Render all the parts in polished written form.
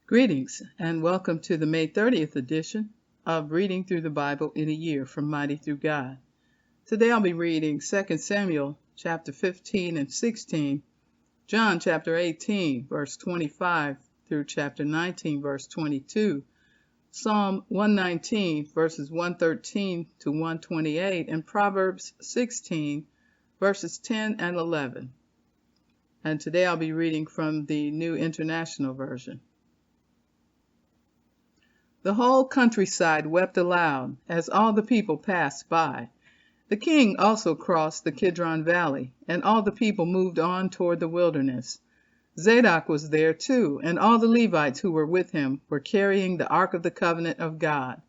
Greetings and welcome to the May 30th edition of Reading Through the Bible in a Year from Mighty Through God. Today I'll be reading 2 Samuel chapter 15 and 16, John chapter 18 verse 25 through chapter 19 verse 22, Psalm 119 verses 113 to 128, and Proverbs 16 verses 10 and 11. And today I'll be reading from the New International Version. The whole countryside wept aloud as all the people passed by. The king also crossed the Kidron Valley, and all the people moved on toward the wilderness. Zadok was there too, and all the Levites who were with him were carrying the Ark of the Covenant of God.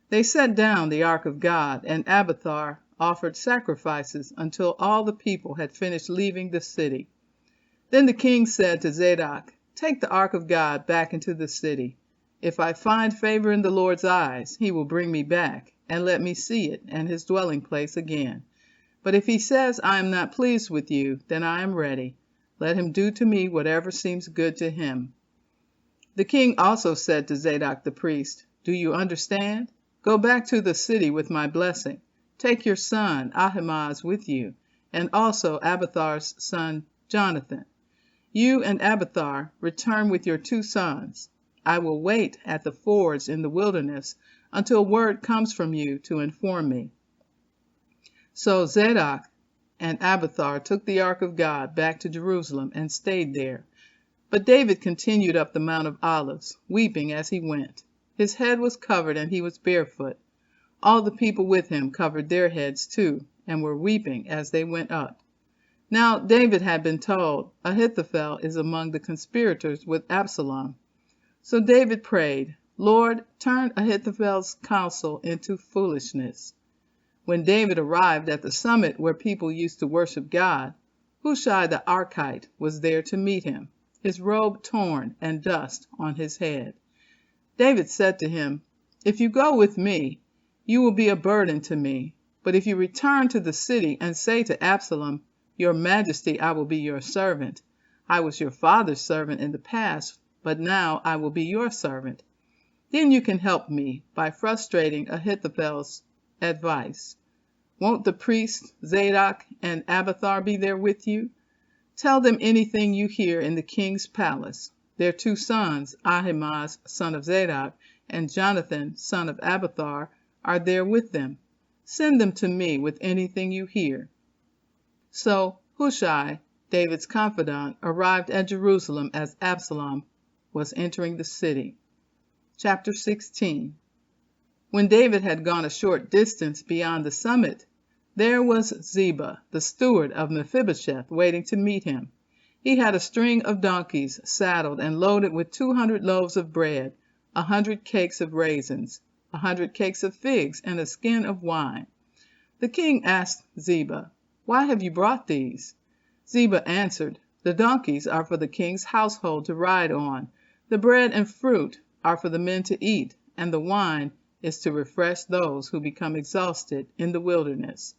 They set down the Ark of God, and Abiathar offered sacrifices until all the people had finished leaving the city. Then the king said to Zadok, "Take the Ark of God back into the city. If I find favor in the Lord's eyes, he will bring me back, and let me see it and his dwelling place again. But if he says, I am not pleased with you, then I am ready. Let him do to me whatever seems good to him." The king also said to Zadok the priest, "Do you understand? Go back to the city with my blessing. Take your son Ahimaaz with you, and also Abiathar's son Jonathan. You and Abiathar return with your 2 sons. I will wait at the fords in the wilderness until word comes from you to inform me." So Zadok and Abiathar took the Ark of God back to Jerusalem and stayed there. But David continued up the Mount of Olives, weeping as he went. His head was covered and he was barefoot. All the people with him covered their heads too, and were weeping as they went up. Now David had been told, "Ahithophel is among the conspirators with Absalom." So David prayed, "Lord, turn Ahithophel's counsel into foolishness." When David arrived at the summit where people used to worship God, Hushai the Archite was there to meet him, his robe torn and dust on his head. David said to him, "If you go with me, you will be a burden to me. But if you return to the city and say to Absalom, 'Your Majesty, I will be your servant. I was your father's servant in the past, but now I will be your servant,' then you can help me by frustrating Ahithophel's advice. Won't the priests Zadok and Abiathar be there with you? Tell them anything you hear in the king's palace. Their 2 sons, Ahimaaz son of Zadok and Jonathan son of Abiathar, are there with them. Send them to me with anything you hear." So Hushai, David's confidant, arrived at Jerusalem as Absalom was entering the city. Chapter 16. When David had gone a short distance beyond the summit, there was Ziba, the steward of Mephibosheth, waiting to meet him. He had a string of donkeys saddled and loaded with 200 loaves of bread, 100 cakes of raisins, 100 cakes of figs, and a skin of wine. The king asked Ziba, "Why have you brought these?" Ziba answered, "The donkeys are for the king's household to ride on. The bread and fruit are for the men to eat, and the wine is to refresh those who become exhausted in the wilderness."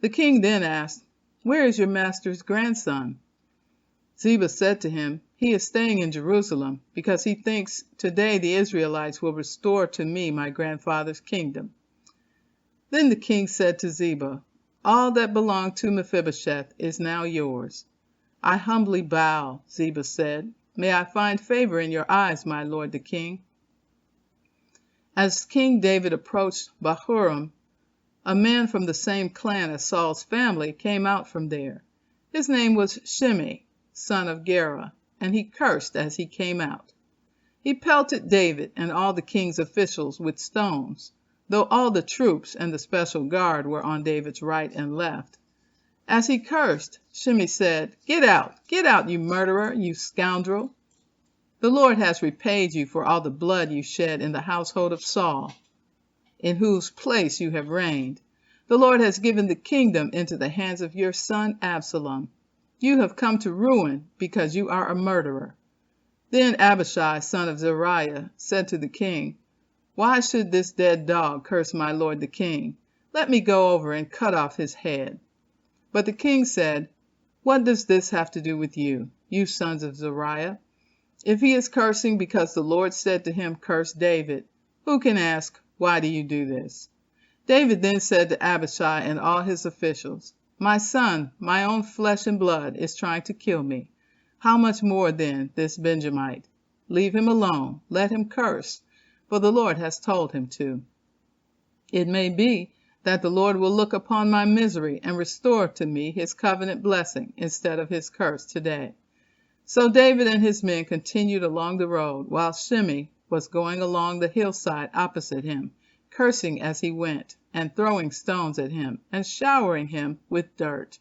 The king then asked, "Where is your master's grandson?" Ziba said to him, "He is staying in Jerusalem because he thinks today the Israelites will restore to me my grandfather's kingdom." Then the king said to Ziba, "All that belonged to Mephibosheth is now yours." "I humbly bow," Ziba said. "May I find favor in your eyes, my lord the king." As King David approached Bahurim, a man from the same clan as Saul's family came out from there. His name was Shimei, son of Gera, and he cursed as he came out. He pelted David and all the king's officials with stones, though all the troops and the special guard were on David's right and left. As he cursed, Shimei said, get out, you murderer, you scoundrel. The Lord has repaid you for all the blood you shed in the household of Saul, in whose place you have reigned. The Lord has given the kingdom into the hands of your son Absalom. You have come to ruin because you are a murderer." Then Abishai, son of Zeruiah, said to the king, "Why should this dead dog curse my lord the king? Let me go over and cut off his head." But the king said, "What does this have to do with you, you sons of Zeruiah? If he is cursing because the Lord said to him, curse David, who can ask, why do you do this? David then said to Abishai and all his officials, my son, my own flesh and blood, is trying to kill me. How much more then this Benjamite? Leave him alone, let him curse, for the Lord has told him to. It may be that the Lord will look upon my misery and restore to me his covenant blessing instead of his curse today. So David and his men continued along the road, while Shimei was going along the hillside opposite him, cursing as he went, and throwing stones at him, and showering him with dirt.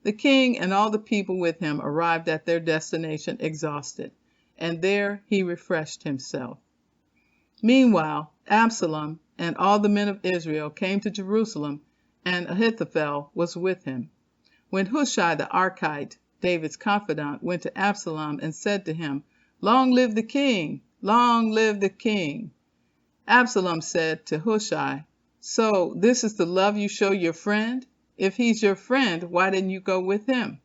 The king and all the people with him arrived at their destination exhausted, and there he refreshed himself. Meanwhile, Absalom and all the men of Israel came to Jerusalem, and Ahithophel was with him. When Hushai the Archite, David's confidant, went to Absalom and said to him, long live the king! Long live the king! Absalom said to Hushai, so this is the love you show your friend? If he's your friend, why didn't you go with him?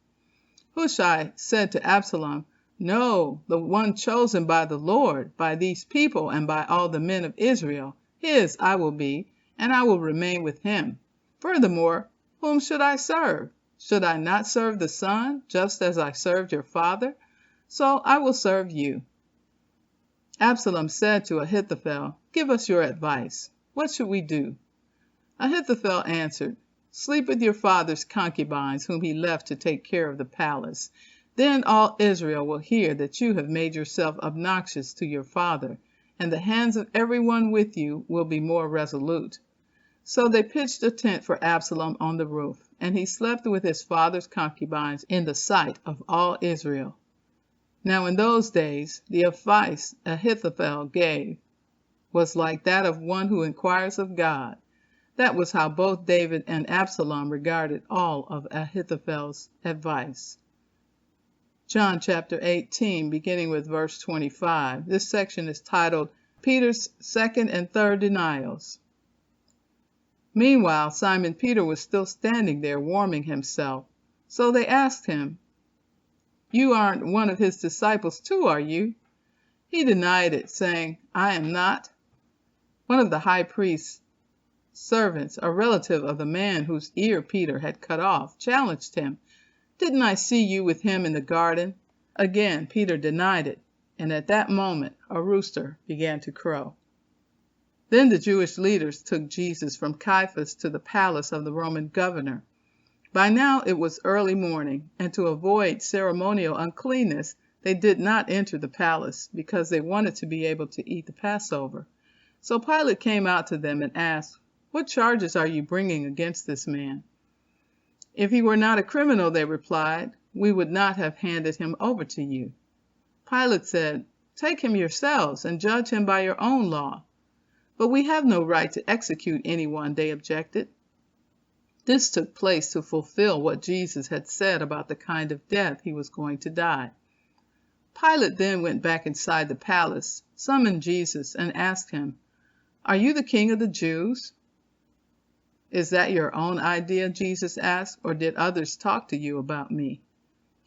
Hushai said to Absalom, no, the one chosen by the Lord, by these people, and by all the men of Israel, his I will be, and I will remain with him. Furthermore, whom should I serve? Should I not serve the son, just as I served your father? So I will serve you. Absalom said to Ahithophel, give us your advice. What should we do? Ahithophel answered, sleep with your father's concubines, whom he left to take care of the palace. Then all Israel will hear that you have made yourself obnoxious to your father, and the hands of everyone with you will be more resolute. So they pitched a tent for Absalom on the roof, and he slept with his father's concubines in the sight of all Israel. Now in those days the advice Ahithophel gave was like that of one who inquires of God. That was how both David and Absalom regarded all of Ahithophel's advice. John chapter 18, beginning with verse 25. This section is titled, Peter's Second and Third Denials. Meanwhile, Simon Peter was still standing there warming himself. So they asked him, you aren't one of his disciples too, are you? He denied it, saying, I am not. One of the high priest's servants, a relative of the man whose ear Peter had cut off, challenged him. Didn't I see you with him in the garden? Again Peter denied it, and at that moment a rooster began to crow. Then the Jewish leaders took Jesus from Caiaphas to the palace of the Roman governor. By now it was early morning, and to avoid ceremonial uncleanness, they did not enter the palace, because they wanted to be able to eat the Passover. So Pilate came out to them and asked, what charges are you bringing against this man? If he were not a criminal, they replied, we would not have handed him over to you. Pilate said, take him yourselves and judge him by your own law. But we have no right to execute anyone, they objected. This took place to fulfill what Jesus had said about the kind of death he was going to die. Pilate then went back inside the palace, summoned Jesus, and asked him, are you the king of the Jews? Is that your own idea, Jesus asked, or did others talk to you about me?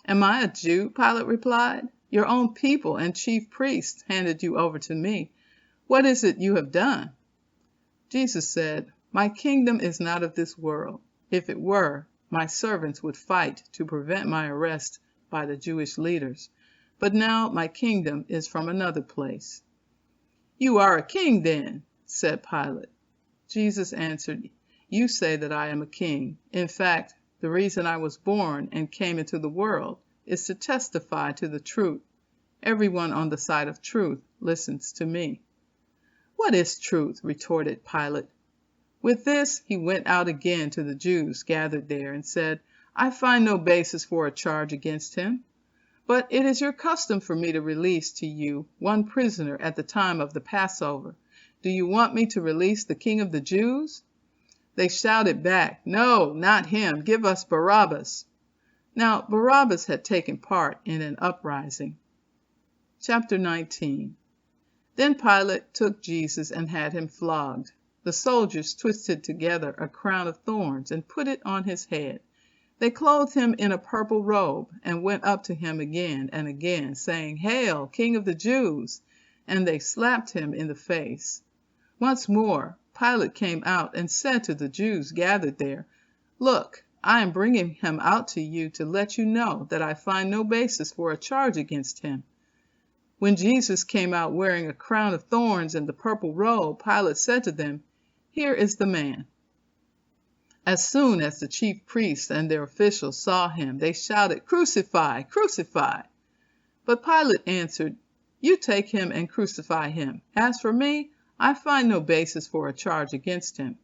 Am I a Jew? Pilate replied. Your own people and chief priests handed you over to me. What is it you have done? Jesus said, my kingdom is not of this world. If it were, my servants would fight to prevent my arrest by the Jewish leaders. But now my kingdom is from another place. You are a king then, said Pilate. Jesus answered, you say that I am a king. In fact, the reason I was born and came into the world is to testify to the truth. Everyone on the side of truth listens to me. What is truth? Retorted Pilate. With this, he went out again to the Jews gathered there and said, I find no basis for a charge against him. But it is your custom for me to release to you one prisoner at the time of the Passover. Do you want me to release the king of the Jews? They shouted back, no, not him. Give us Barabbas. Now Barabbas had taken part in an uprising. Chapter 19. Then Pilate took Jesus and had him flogged. The soldiers twisted together a crown of thorns and put it on his head. They clothed him in a purple robe and went up to him again and again, saying, "Hail, King of the Jews!" And they slapped him in the face. Once more Pilate came out and said to the Jews gathered there, "Look, I am bringing him out to you to let you know that I find no basis for a charge against him." When Jesus came out wearing a crown of thorns and the purple robe, Pilate said to them, "Here is the man." As soon as the chief priests and their officials saw him, they shouted, "Crucify! Crucify!" But Pilate answered, "You take him and crucify him. As for me, I find no basis for a charge against him."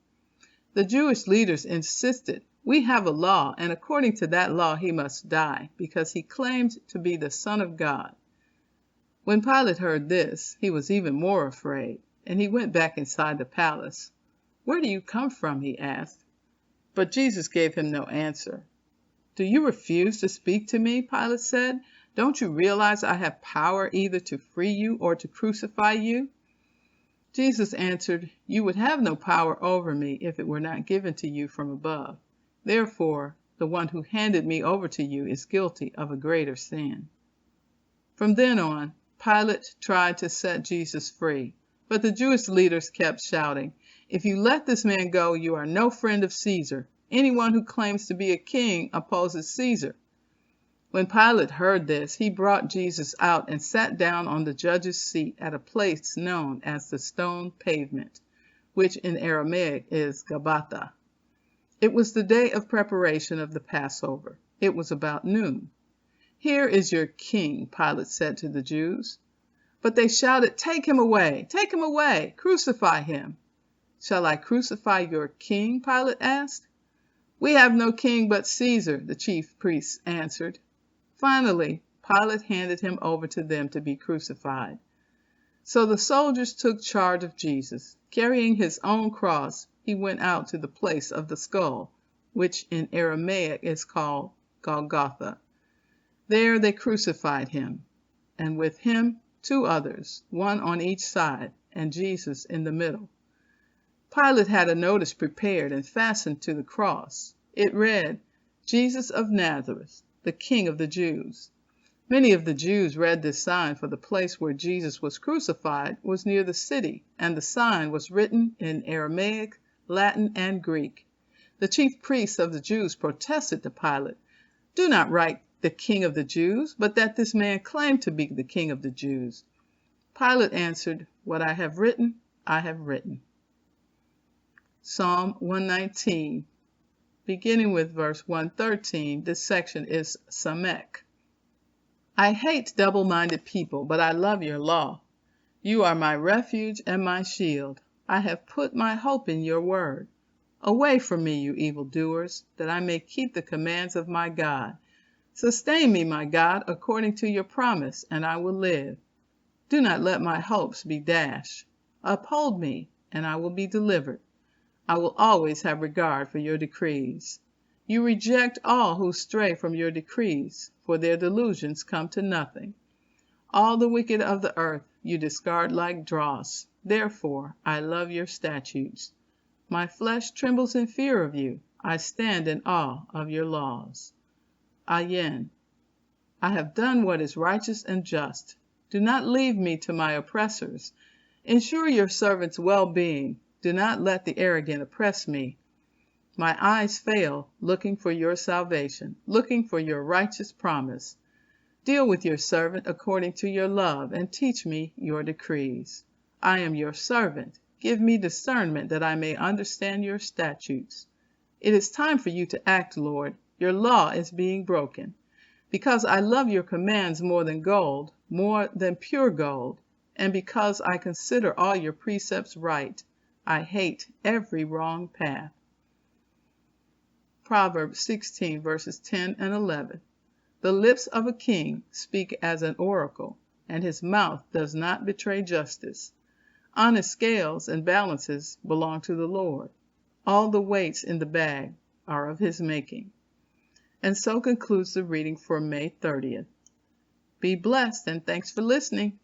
The Jewish leaders insisted, "We have a law, and according to that law he must die, because he claimed to be the Son of God." When Pilate heard this, he was even more afraid, and he went back inside the palace. "Where do you come from?" he asked. But Jesus gave him no answer. "Do you refuse to speak to me?" Pilate said. "Don't you realize I have power either to free you or to crucify you?" Jesus answered, "You would have no power over me if it were not given to you from above. Therefore, the one who handed me over to you is guilty of a greater sin." From then on, Pilate tried to set Jesus free, but the Jewish leaders kept shouting, "If you let this man go, you are no friend of Caesar. Anyone who claims to be a king opposes Caesar." When Pilate heard this, he brought Jesus out and sat down on the judge's seat at a place known as the Stone Pavement, which in Aramaic is Gabbatha. It was the day of preparation of the Passover. It was about noon. "Here is your king," Pilate said to the Jews. But they shouted, "Take him away! Take him away! Crucify him!" "Shall I crucify your king?" Pilate asked. "We have no king but Caesar," the chief priests answered. Finally, Pilate handed him over to them to be crucified. So the soldiers took charge of Jesus. Carrying his own cross, he went out to the place of the skull, which in Aramaic is called Golgotha. There they crucified him, and with him 2 others, one on each side, and Jesus in the middle. Pilate had a notice prepared and fastened to the cross. It read, "Jesus of Nazareth, the King of the Jews." Many of the Jews read this sign, for the place where Jesus was crucified was near the city, and the sign was written in Aramaic, Latin, and Greek. The chief priests of the Jews protested to Pilate, "Do not write the King of the Jews, but that this man claimed to be the King of the Jews." Pilate answered, "What I have written, I have written." Psalm 119, beginning with verse 113, this section is Samek. I hate double-minded people, but I love your law. You are my refuge and my shield. I have put my hope in your word. Away from me, you evildoers, that I may keep the commands of my God. Sustain me, my God, according to your promise, and I will live. Do not let my hopes be dashed. Uphold me, and I will be delivered. I will always have regard for your decrees. You reject all who stray from your decrees, for their delusions come to nothing. All the wicked of the earth you discard like dross. Therefore I love your statutes. My flesh trembles in fear of you. I stand in awe of your laws. Ayin. I have done what is righteous and just. Do not leave me to my oppressors. Ensure your servant's well-being. Do not let the arrogant oppress me. My eyes fail, looking for your salvation, looking for your righteous promise. Deal with your servant according to your love, and teach me your decrees. I am your servant. Give me discernment that I may understand your statutes. It is time for you to act, Lord. Your law is being broken. Because I love your commands more than gold, more than pure gold, and because I consider all your precepts right, I hate every wrong path. Proverbs 16, verses 10 and 11. The lips of a king speak as an oracle, and his mouth does not betray justice. Honest scales and balances belong to the Lord. All the weights in the bag are of his making. And so concludes the reading for May 30th. Be blessed, and thanks for listening.